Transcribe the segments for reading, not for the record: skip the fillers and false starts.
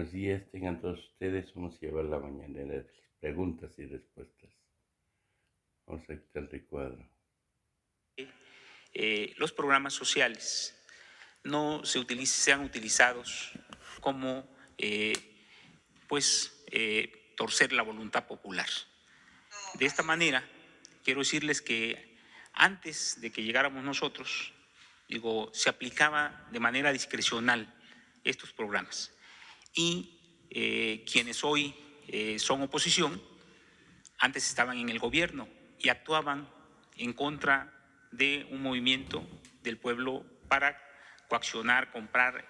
Buenos días, tengan todos ustedes. Vamos a llevar la mañanera de preguntas y respuestas. Vamos a quitar el recuadro. Los programas sociales no sean utilizados como torcer la voluntad popular. De esta manera, quiero decirles que antes de que llegáramos nosotros, se aplicaba de manera discrecional estos programas. Y quienes hoy son oposición, antes estaban en el gobierno y actuaban en contra de un movimiento del pueblo para coaccionar, comprar,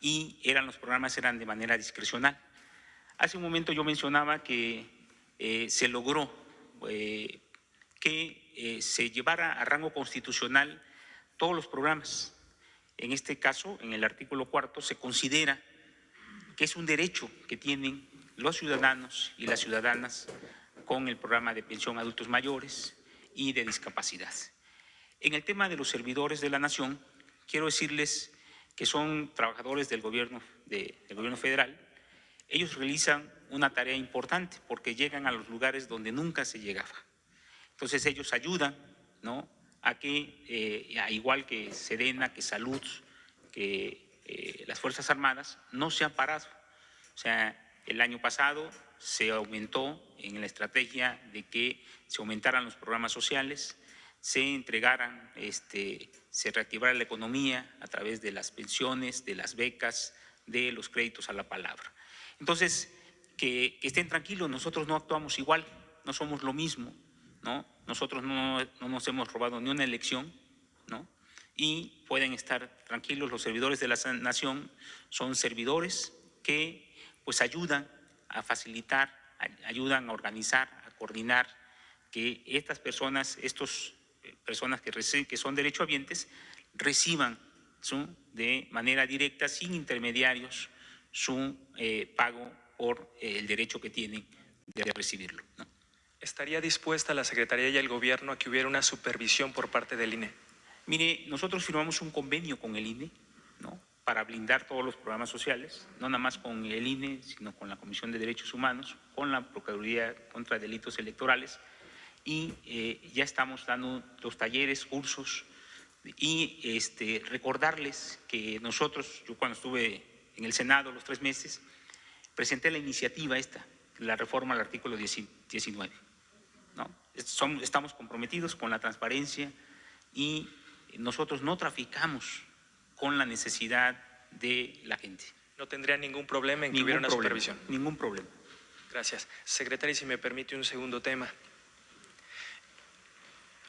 y los programas eran de manera discrecional. Hace un momento yo mencionaba que se logró que se llevara a rango constitucional todos los programas. En este caso, en el artículo 4, se considera que es un derecho que tienen los ciudadanos y las ciudadanas con el programa de pensión a adultos mayores y de discapacidad. En el tema de los servidores de la nación, quiero decirles que son trabajadores del gobierno federal. Ellos realizan una tarea importante porque llegan a los lugares donde nunca se llegaba. Entonces ellos ayudan, ¿no?, a que, igual que Sedena, que Salud, que las Fuerzas Armadas, no se han parado. O sea, el año pasado se aumentó en la estrategia de que se aumentaran los programas sociales, se entregaran, se reactivara la economía a través de las pensiones, de las becas, de los créditos a la palabra. Entonces, que estén tranquilos, nosotros no actuamos igual, no somos lo mismo, ¿no? Nosotros no nos hemos robado ni una elección, ¿no? Y pueden estar tranquilos, los servidores de la nación son servidores que pues ayudan a facilitar, ayudan a organizar, a coordinar que estas personas, personas que son derechohabientes, reciban de manera directa, sin intermediarios, su pago por el derecho que tienen de recibirlo, ¿no? ¿Estaría dispuesta la Secretaría y el Gobierno a que hubiera una supervisión por parte del INE? Mire, nosotros firmamos un convenio con el INE, ¿no?, para blindar todos los programas sociales, no nada más con el INE, sino con la Comisión de Derechos Humanos, con la Procuraduría contra Delitos Electorales, y ya estamos dando los talleres, cursos, y recordarles que nosotros, yo cuando estuve en el Senado los 3 meses, presenté la iniciativa la reforma al artículo 19, ¿no? Estamos comprometidos con la transparencia y nosotros no traficamos con la necesidad de la gente. ¿No tendría ningún problema en que hubiera una supervisión? Ningún problema. Gracias. Secretaria, si me permite un segundo tema.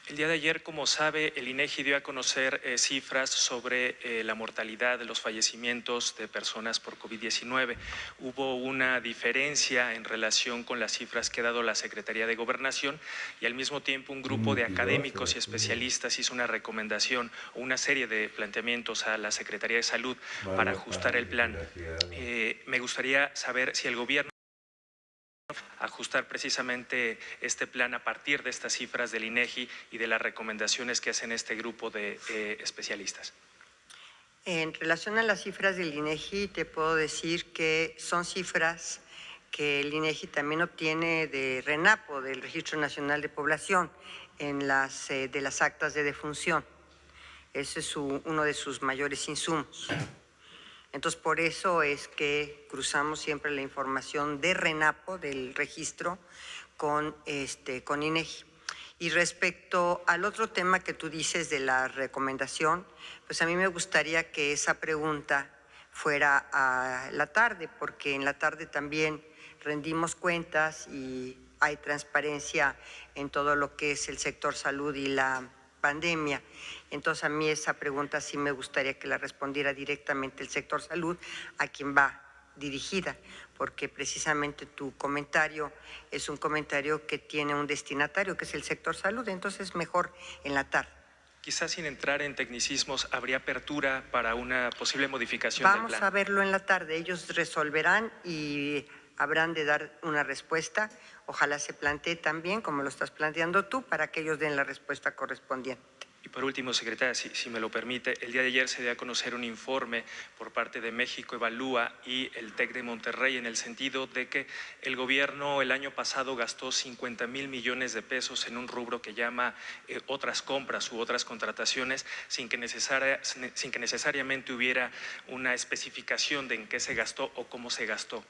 El día de ayer, como sabe, el INEGI dio a conocer cifras sobre la mortalidad de los fallecimientos de personas por COVID-19. Hubo una diferencia en relación con las cifras que ha dado la Secretaría de Gobernación y al mismo tiempo un grupo de académicos y especialistas hizo una recomendación o una serie de planteamientos a la Secretaría de Salud para ajustar el plan. Me gustaría saber si el gobierno ajustar precisamente este plan a partir de estas cifras del INEGI y de las recomendaciones que hacen este grupo de especialistas. En relación a las cifras del INEGI, te puedo decir que son cifras que el INEGI también obtiene de RENAPO, del Registro Nacional de Población, de las actas de defunción. Ese es uno de sus mayores insumos. Entonces, por eso es que cruzamos siempre la información de RENAPO, del registro, con INEGI. Y respecto al otro tema que tú dices de la recomendación, pues a mí me gustaría que esa pregunta fuera a la tarde, porque en la tarde también rendimos cuentas y hay transparencia en todo lo que es el sector salud y la pandemia. Entonces, a mí esa pregunta sí me gustaría que la respondiera directamente el sector salud, a quien va dirigida, porque precisamente tu comentario es un comentario que tiene un destinatario, que es el sector salud, entonces mejor en la tarde. Quizás sin entrar en tecnicismos, ¿habría apertura para una posible modificación del plan? Vamos a verlo en la tarde, ellos resolverán y habrán de dar una respuesta. Ojalá se plantee también, como lo estás planteando tú, para que ellos den la respuesta correspondiente. Y por último, secretaria, si me lo permite, el día de ayer se dio a conocer un informe por parte de México Evalúa y el TEC de Monterrey en el sentido de que el gobierno el año pasado gastó 50,000 millones de pesos en un rubro que llama otras compras u otras contrataciones sin que necesariamente hubiera una especificación de en qué se gastó o cómo se gastó.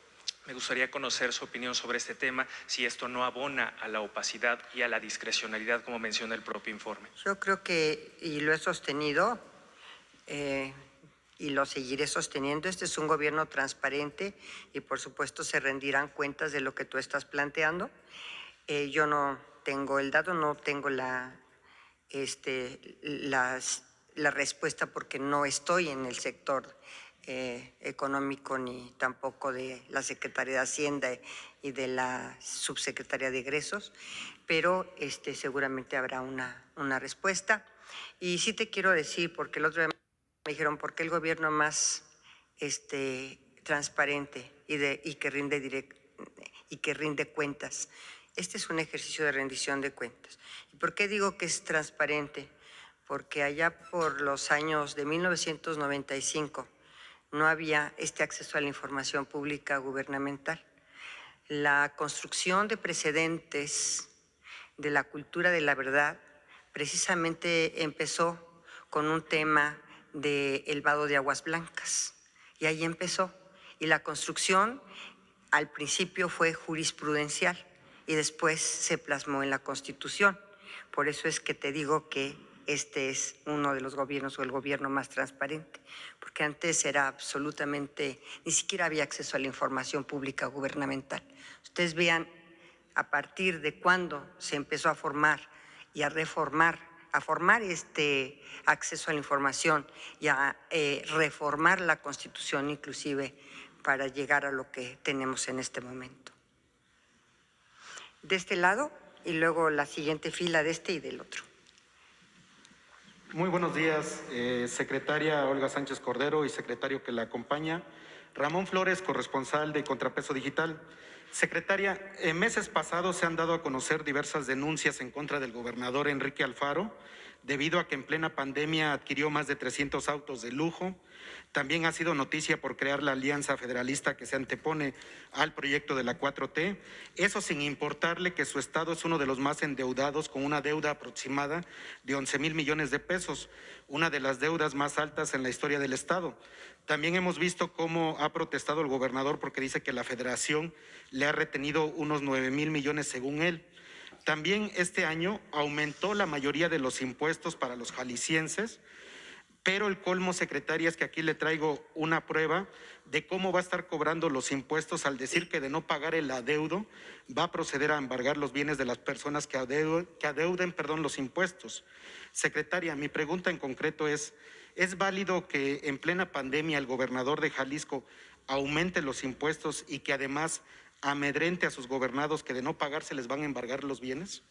Me gustaría conocer su opinión sobre este tema, si esto no abona a la opacidad y a la discrecionalidad, como menciona el propio informe. Yo creo que, y lo he sostenido, y lo seguiré sosteniendo, este es un gobierno transparente y por supuesto se rendirán cuentas de lo que tú estás planteando. Yo no tengo el dato, no tengo la respuesta porque no estoy en el sector económico ni tampoco de la Secretaría de Hacienda y de la Subsecretaría de Egresos, pero seguramente habrá una respuesta. Y sí te quiero decir, porque el otro día me dijeron, ¿por qué el gobierno más transparente y que rinde cuentas? Este es un ejercicio de rendición de cuentas. ¿Y por qué digo que es transparente? Porque allá por los años de 1995 no había este acceso a la información pública gubernamental. La construcción de precedentes de la cultura de la verdad precisamente empezó con un tema del vado de aguas blancas. Y ahí empezó. Y la construcción al principio fue jurisprudencial y después se plasmó en la Constitución. Por eso es que te digo que este es uno de los gobiernos o el gobierno más transparente, porque antes era absolutamente, ni siquiera había acceso a la información pública gubernamental. Ustedes vean a partir de cuándo se empezó a formar y a reformar, a formar este acceso a la información y a reformar la Constitución inclusive para llegar a lo que tenemos en este momento. De este lado y luego la siguiente fila de este y del otro. Muy buenos días, secretaria Olga Sánchez Cordero y secretario que la acompaña. Ramón Flores, corresponsal de Contrapeso Digital. Secretaria, en meses pasados se han dado a conocer diversas denuncias en contra del gobernador Enrique Alfaro, debido a que en plena pandemia adquirió más de 300 autos de lujo. También ha sido noticia por crear la alianza federalista que se antepone al proyecto de la 4T, eso sin importarle que su estado es uno de los más endeudados, con una deuda aproximada de 11,000 millones de pesos, una de las deudas más altas en la historia del estado. También hemos visto cómo ha protestado el gobernador porque dice que la federación le ha retenido unos 9,000 millones según él. También este año aumentó la mayoría de los impuestos para los jaliscienses, pero el colmo, secretaria, es que aquí le traigo una prueba de cómo va a estar cobrando los impuestos al decir que de no pagar el adeudo va a proceder a embargar los bienes de las personas que adeuden los impuestos. Secretaria, mi pregunta en concreto ¿es válido que en plena pandemia el gobernador de Jalisco aumente los impuestos y que además amedrente a sus gobernados que de no pagar se les van a embargar los bienes?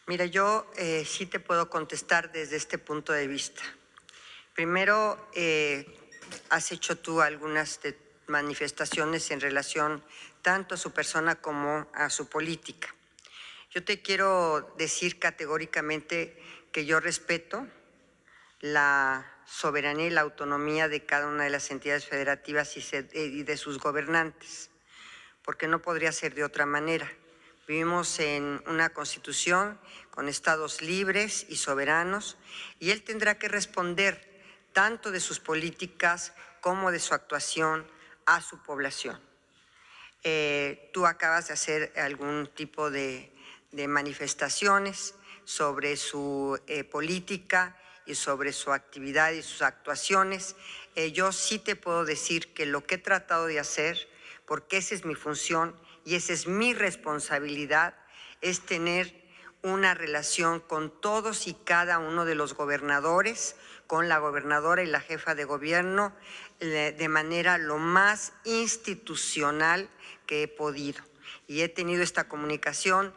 Mira, yo sí te puedo contestar desde este punto de vista. Primero, has hecho tú algunas manifestaciones en relación tanto a su persona como a su política. Yo te quiero decir categóricamente que yo respeto la soberanía y la autonomía de cada una de las entidades federativas y de sus gobernantes, porque no podría ser de otra manera. Vivimos en una constitución con estados libres y soberanos y él tendrá que responder tanto de sus políticas como de su actuación a su población. Tú acabas de hacer algún tipo de manifestaciones sobre su política y sobre su actividad y sus actuaciones. Yo sí te puedo decir que lo que he tratado de hacer, porque esa es mi función y esa es mi responsabilidad, es tener una relación con todos y cada uno de los gobernadores, con la gobernadora y la jefa de gobierno, de manera lo más institucional que he podido. Y he tenido esta comunicación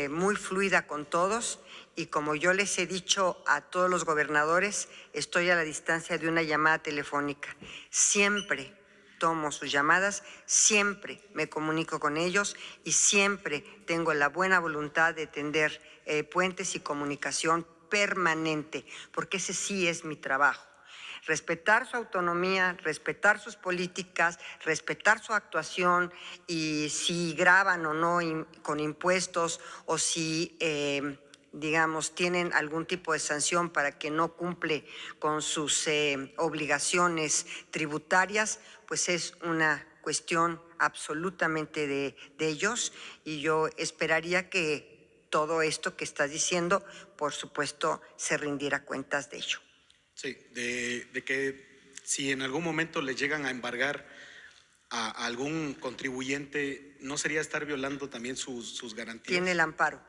muy fluida con todos y como yo les he dicho a todos los gobernadores, estoy a la distancia de una llamada telefónica. Siempre tomo sus llamadas, siempre me comunico con ellos y siempre tengo la buena voluntad de tender puentes y comunicación permanente, porque ese sí es mi trabajo. Respetar su autonomía, respetar sus políticas, respetar su actuación y si graban o no con impuestos o si, digamos, tienen algún tipo de sanción para que no cumple con sus obligaciones tributarias, pues es una cuestión absolutamente de ellos y yo esperaría que todo esto que estás diciendo, por supuesto, se rindiera cuentas de ello. Sí, de que si en algún momento le llegan a embargar a algún contribuyente, ¿no sería estar violando también sus garantías? Tiene el amparo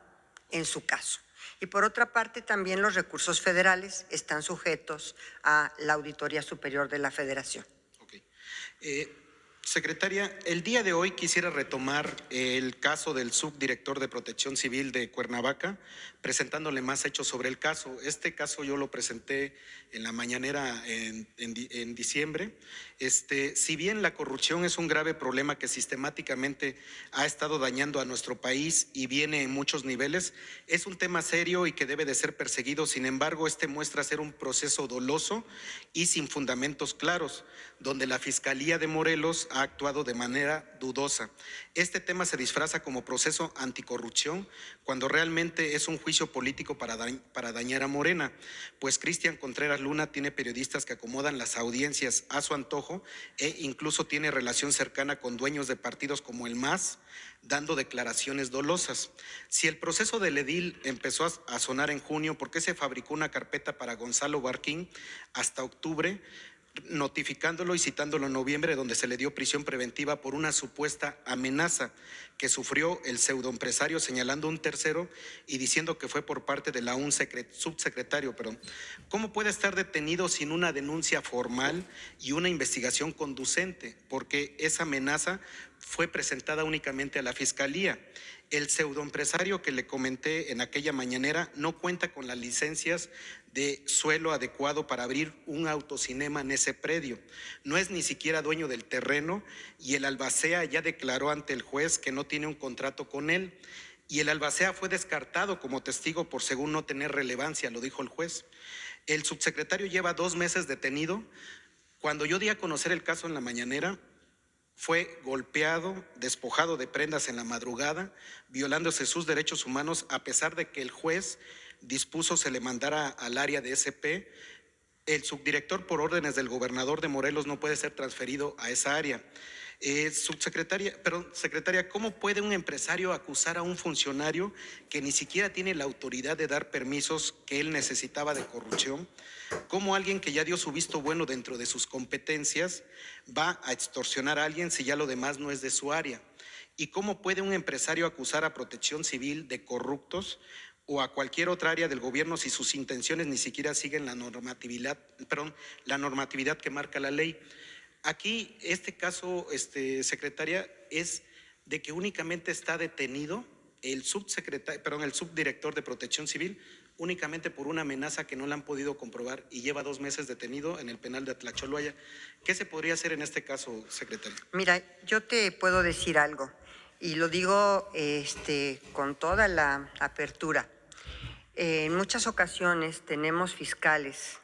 en su caso. Y por otra parte, también los recursos federales están sujetos a la Auditoría Superior de la Federación. Ok. Secretaria, el día de hoy quisiera retomar el caso del subdirector de Protección Civil de Cuernavaca, presentándole más hechos sobre el caso. Este caso yo lo presenté en la mañanera en diciembre. Si bien la corrupción es un grave problema que sistemáticamente ha estado dañando a nuestro país y viene en muchos niveles, es un tema serio y que debe de ser perseguido. Sin embargo, muestra ser un proceso doloso y sin fundamentos claros, donde la Fiscalía de Morelos ha actuado de manera dudosa. Este tema se disfraza como proceso anticorrupción cuando realmente es un juicio político para dañar a Morena, pues Cristian Contreras Luna tiene periodistas que acomodan las audiencias a su antojo e incluso tiene relación cercana con dueños de partidos como el MAS, dando declaraciones dolosas. Si el proceso del edil empezó a sonar en junio, ¿por qué se fabricó una carpeta para Gonzalo Barquín hasta octubre, notificándolo y citándolo en noviembre, donde se le dio prisión preventiva por una supuesta amenaza que sufrió el pseudoempresario, señalando un tercero y diciendo que fue por parte de un subsecretario? ¿Cómo puede estar detenido sin una denuncia formal y una investigación conducente? Porque esa amenaza fue presentada únicamente a la Fiscalía. El pseudoempresario que le comenté en aquella mañanera no cuenta con las licencias de suelo adecuado para abrir un autocinema en ese predio. No es ni siquiera dueño del terreno y el albacea ya declaró ante el juez que no tiene un contrato con él. Y el albacea fue descartado como testigo por según no tener relevancia, lo dijo el juez. El subsecretario lleva 2 meses detenido. Cuando yo di a conocer el caso en la mañanera, fue golpeado, despojado de prendas en la madrugada, violándose sus derechos humanos, a pesar de que el juez dispuso se le mandara al área de SP. El subdirector, por órdenes del gobernador de Morelos, no puede ser transferido a esa área. Secretaria, ¿cómo puede un empresario acusar a un funcionario que ni siquiera tiene la autoridad de dar permisos que él necesitaba de corrupción? ¿Cómo alguien que ya dio su visto bueno dentro de sus competencias va a extorsionar a alguien si ya lo demás no es de su área? ¿Y cómo puede un empresario acusar a Protección Civil de corruptos o a cualquier otra área del gobierno si sus intenciones ni siquiera siguen la normatividad que marca la ley? Aquí este caso, secretaria, es de que únicamente está detenido el subdirector de Protección Civil únicamente por una amenaza que no la han podido comprobar y lleva 2 meses detenido en el penal de Atlacholoaya. ¿Qué se podría hacer en este caso, secretaria? Mira, yo te puedo decir algo y lo digo con toda la apertura. En muchas ocasiones tenemos fiscales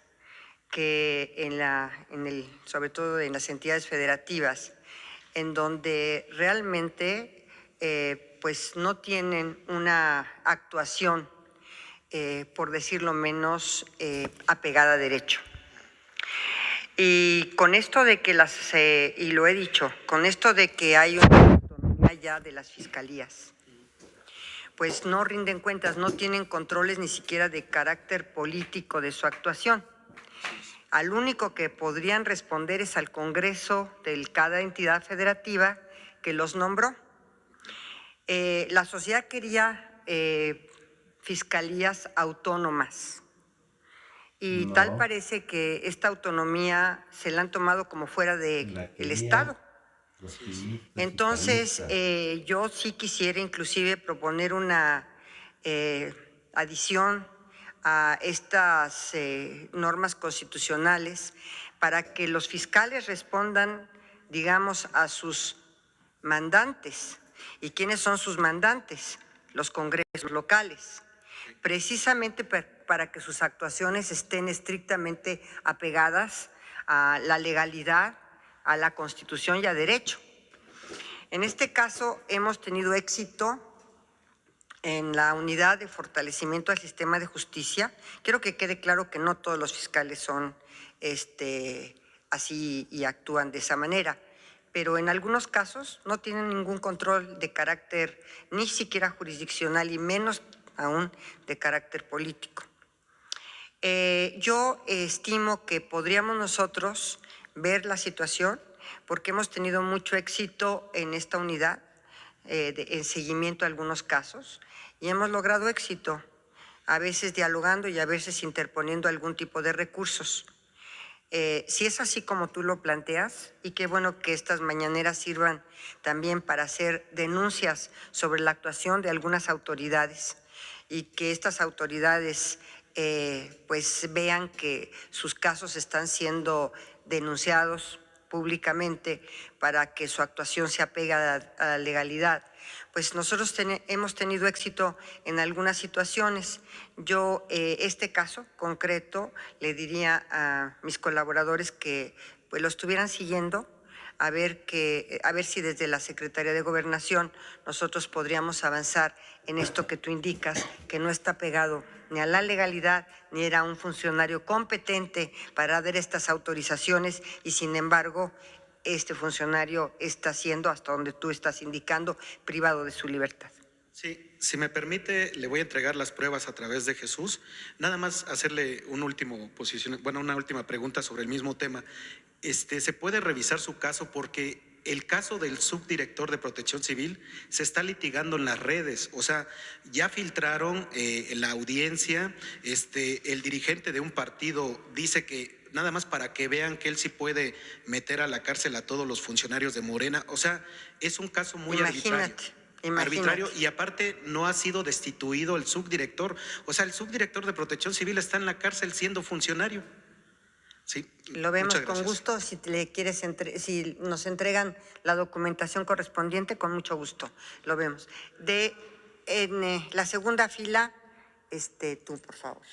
que sobre todo en las entidades federativas, en donde realmente pues no tienen una actuación, por decirlo menos, apegada a derecho. Y con esto de que y lo he dicho, con esto de que hay una autonomía ya de las fiscalías, pues no rinden cuentas, no tienen controles ni siquiera de carácter político de su actuación. Al único que podrían responder es al Congreso de cada entidad federativa que los nombró. La sociedad quería fiscalías autónomas y tal parece que esta autonomía se la han tomado como fuera del Estado. Entonces, yo sí quisiera inclusive proponer una adición a estas normas constitucionales para que los fiscales respondan, digamos, a sus mandantes. ¿Y quiénes son sus mandantes? Los congresos locales. Precisamente para que sus actuaciones estén estrictamente apegadas a la legalidad, a la Constitución y a derecho. En este caso hemos tenido éxito en la unidad de fortalecimiento al sistema de justicia. Quiero que quede claro que no todos los fiscales son así y actúan de esa manera, pero en algunos casos no tienen ningún control de carácter ni siquiera jurisdiccional y menos aún de carácter político. Yo estimo que podríamos nosotros ver la situación porque hemos tenido mucho éxito en esta unidad, en seguimiento a algunos casos, y hemos logrado éxito, a veces dialogando y a veces interponiendo algún tipo de recursos. Si es así como tú lo planteas, y qué bueno que estas mañaneras sirvan también para hacer denuncias sobre la actuación de algunas autoridades y que estas autoridades pues vean que sus casos están siendo denunciados públicamente para que su actuación se apegue a la legalidad. Pues nosotros hemos tenido éxito en algunas situaciones. Yo, este caso concreto, le diría a mis colaboradores que pues lo estuvieran siguiendo, a ver si desde la Secretaría de Gobernación nosotros podríamos avanzar en esto que tú indicas, que no está pegado ni a la legalidad, ni era un funcionario competente para dar estas autorizaciones y sin embargo este funcionario está siendo, hasta donde tú estás indicando, privado de su libertad. Sí, si me permite, le voy a entregar las pruebas a través de Jesús. Nada más hacerle una última pregunta sobre el mismo tema. ¿Se puede revisar su caso? Porque el caso del subdirector de Protección Civil se está litigando en las redes. O sea, ya filtraron en la audiencia, el dirigente de un partido dice que nada más para que vean que él sí puede meter a la cárcel a todos los funcionarios de Morena. O sea, es un caso muy arbitrario y aparte no ha sido destituido el subdirector. O sea, el subdirector de Protección Civil está en la cárcel siendo funcionario. Sí, lo vemos con gusto. Si le quieres, si nos entregan la documentación correspondiente, con mucho gusto lo vemos. En la segunda fila, tú, por favor.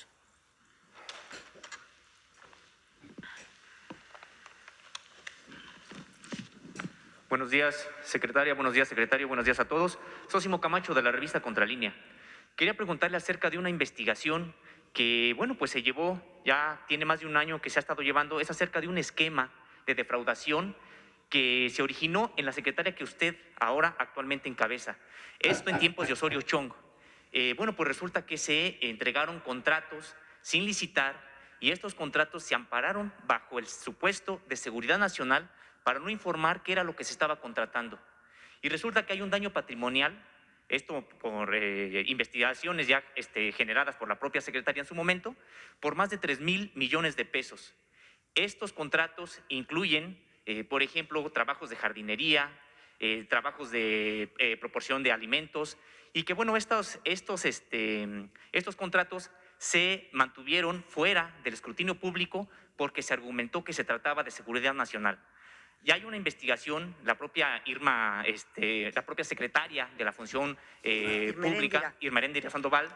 Buenos días, secretaria. Buenos días, secretario. Buenos días a todos. Sósimo Camacho, de la revista Contralínea. Quería preguntarle acerca de una investigación que, bueno, pues se llevó, ya tiene más de un año que se ha estado llevando, es acerca de un esquema de defraudación que se originó en la secretaria que usted ahora actualmente encabeza. Esto en tiempos de Osorio Chong. Bueno, pues resulta que se entregaron contratos sin licitar y estos contratos se ampararon bajo el supuesto de seguridad nacional para no informar qué era lo que se estaba contratando. Y resulta que hay un daño patrimonial, esto por investigaciones ya generadas por la propia secretaria en su momento, por más de 3,000 millones de pesos. Estos contratos incluyen, por ejemplo, trabajos de jardinería, trabajos de proporción de alimentos, y que, bueno, estos contratos se mantuvieron fuera del escrutinio público porque se argumentó que se trataba de seguridad nacional. Ya hay una investigación, la propia Irma, la propia secretaria de la Función Pública, Irma Heréndira Sandoval,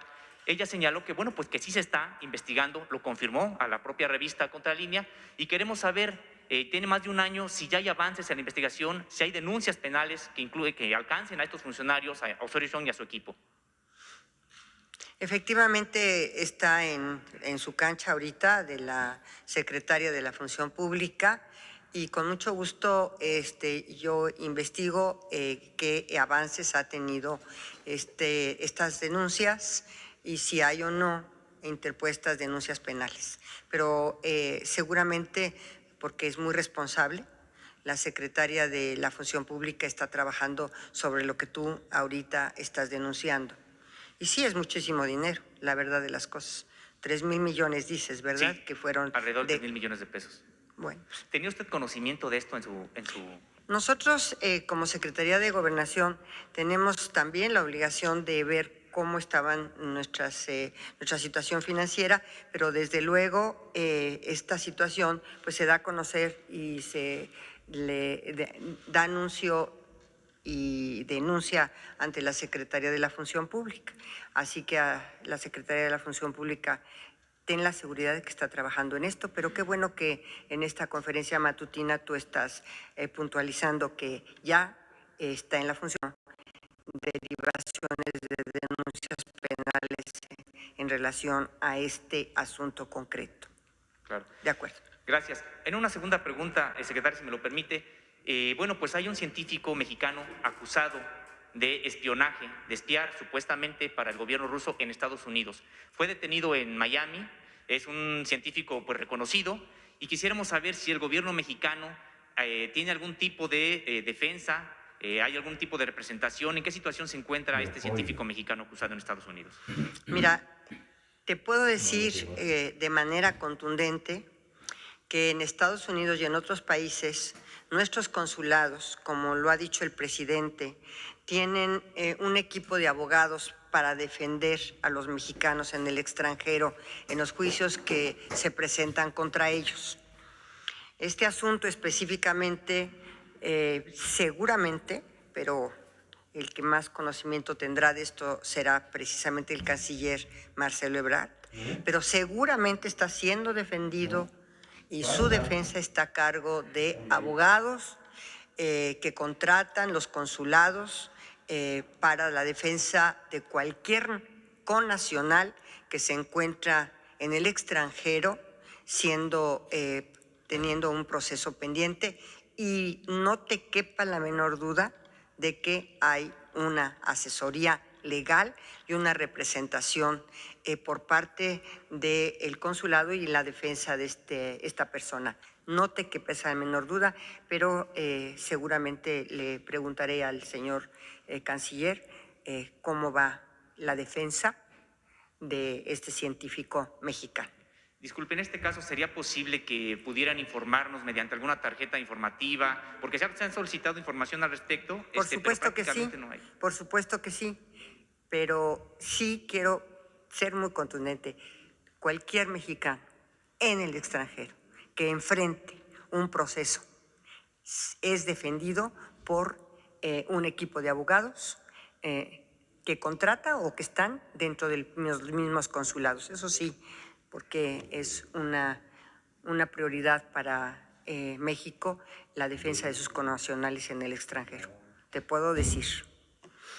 ella señaló que, bueno, pues que sí se está investigando, lo confirmó a la propia revista Contralínea, y queremos saber, tiene más de un año, si ya hay avances en la investigación, si hay denuncias penales que alcancen a estos funcionarios, a Osorio Chong y a su equipo. Efectivamente está en su cancha ahorita de la secretaria de la Función Pública y con mucho gusto yo investigo qué avances ha tenido estas denuncias y si hay o no interpuestas denuncias penales. Pero seguramente, porque es muy responsable, la secretaria de la Función Pública está trabajando sobre lo que tú ahorita estás denunciando. Y sí, es muchísimo dinero, la verdad de las cosas. 3,000 millones dices, ¿verdad? Sí, que fueron alrededor de 3,000 millones de pesos. Bueno. ¿Tenía usted conocimiento de esto en su...? Nosotros, como Secretaría de Gobernación, tenemos también la obligación de ver cómo estaban nuestra situación financiera, pero desde luego esta situación pues se da a conocer y se le da anuncio y denuncia ante la Secretaría de la Función Pública. Así que a la Secretaría de la Función Pública ten la seguridad de que está trabajando en esto, pero qué bueno que en esta conferencia matutina tú estás puntualizando que ya está en la función derivaciones de denuncias penales en relación a este asunto concreto. Claro. De acuerdo. Gracias. En una segunda pregunta, secretario, si me lo permite, bueno, pues hay un científico mexicano acusado de espionaje, de espiar supuestamente para el gobierno ruso en Estados Unidos. Fue detenido en Miami, es un científico pues reconocido, y quisiéramos saber si el gobierno mexicano tiene algún tipo de defensa, hay algún tipo de representación, ¿en qué situación se encuentra este científico mexicano acusado en Estados Unidos? Mira, te puedo decir de manera contundente que en Estados Unidos y en otros países nuestros consulados, como lo ha dicho el presidente, tienen un equipo de abogados para defender a los mexicanos en el extranjero en los juicios que se presentan contra ellos. Este asunto específicamente, seguramente, pero el que más conocimiento tendrá de esto será precisamente el canciller Marcelo Ebrard, pero seguramente está siendo defendido y su defensa está a cargo de abogados que contratan los consulados para la defensa de cualquier connacional que se encuentra en el extranjero teniendo un proceso pendiente, y no te quepa la menor duda de que hay una asesoría legal y una representación por parte del consulado y la defensa de esta persona. No te quepa esa menor duda, pero seguramente le preguntaré al señor canciller cómo va la defensa de este científico mexicano. Disculpe, en este caso, ¿sería posible que pudieran informarnos mediante alguna tarjeta informativa? Porque se han solicitado información al respecto. Por supuesto que sí, no hay. por supuesto que sí, pero sí quiero ser muy contundente. Cualquier mexicano en el extranjero que enfrente un proceso es defendido por un equipo de abogados que contrata o que están dentro de los mismos consulados. Eso sí, porque es una prioridad para México la defensa de sus connacionales en el extranjero. Te puedo decir.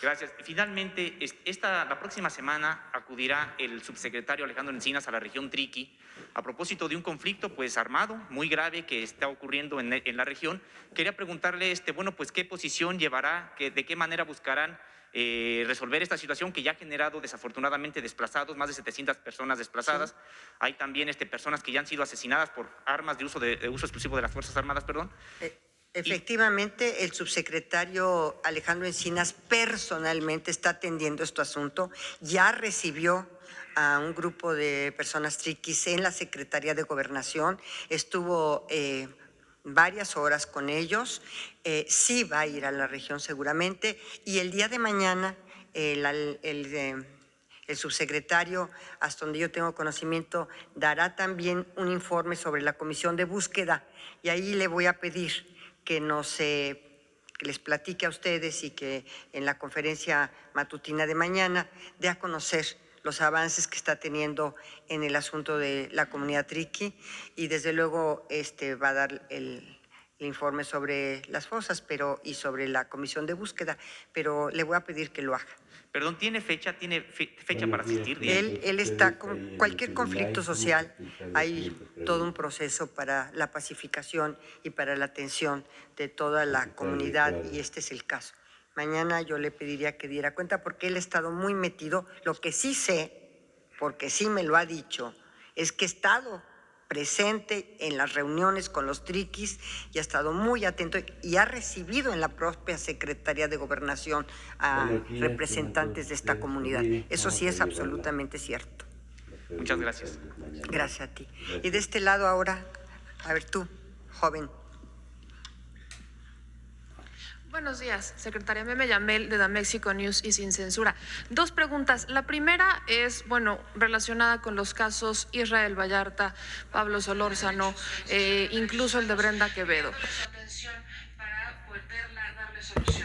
Gracias. Finalmente, la próxima semana acudirá el subsecretario Alejandro Encinas a la región Triqui a propósito de un conflicto pues armado muy grave que está ocurriendo en la región. Quería preguntarle, bueno, pues qué posición llevará, de qué manera buscarán resolver esta situación que ya ha generado desafortunadamente desplazados, más de 700 personas desplazadas. Sí. Hay también personas que ya han sido asesinadas por armas de uso exclusivo de las Fuerzas Armadas, perdón. Efectivamente, el subsecretario Alejandro Encinas personalmente está atendiendo este asunto. Ya recibió a un grupo de personas triquis en la Secretaría de Gobernación. Estuvo varias horas con ellos. Sí va a ir a la región seguramente. Y el día de mañana el subsecretario, hasta donde yo tengo conocimiento, dará también un informe sobre la comisión de búsqueda. Y ahí le voy a pedir que les platique a ustedes y que en la conferencia matutina de mañana dé a conocer los avances que está teniendo en el asunto de la comunidad triqui, y desde luego va a dar el informe sobre las fosas y sobre la comisión de búsqueda, pero le voy a pedir que lo haga. Perdón, ¿tiene fecha para asistir? Él está con cualquier conflicto social, hay todo un proceso para la pacificación y para la atención de toda la comunidad, y este es el caso. Mañana yo le pediría que diera cuenta porque él ha estado muy metido. Lo que sí sé, porque sí me lo ha dicho, es que ha estado presente en las reuniones con los triquis y ha estado muy atento y ha recibido en la propia Secretaría de Gobernación a representantes de esta comunidad. Eso sí es absolutamente cierto. Muchas gracias. Gracias a ti. Y de este lado ahora, a ver tú, joven. Buenos días, secretaria Meme Yamel de The Mexico News y Sin Censura. Dos preguntas. La primera es, relacionada con los casos Israel Vallarta, Pablo Solórzano, incluso el de Brenda Quevedo. Para poderla darle solución.